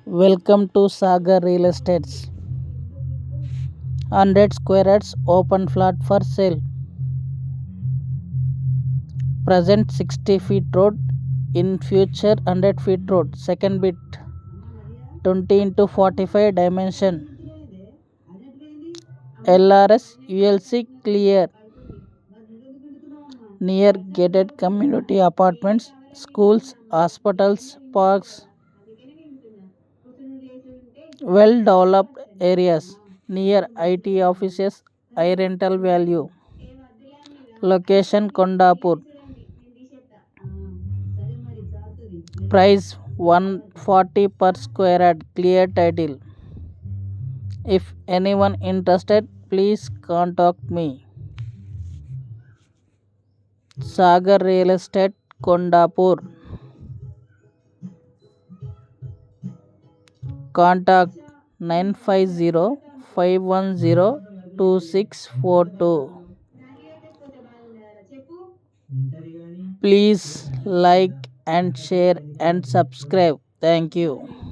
Welcome to Sagar Real Estates. 100 square yards open flat for sale. Present 60 feet road. In future 100 feet road. Second bit 20 into 45 dimension. LRS ULC clear. Near gated community apartments, schools, hospitals, parks. Well developed areas near IT offices, high rental value. Location Kondapur. Price 140 per square yard. Clear title. If anyone interested, please contact me. Sagar Real Estate Kondapur. Contact 950 510 2642. Please like and share and subscribe. Thank you.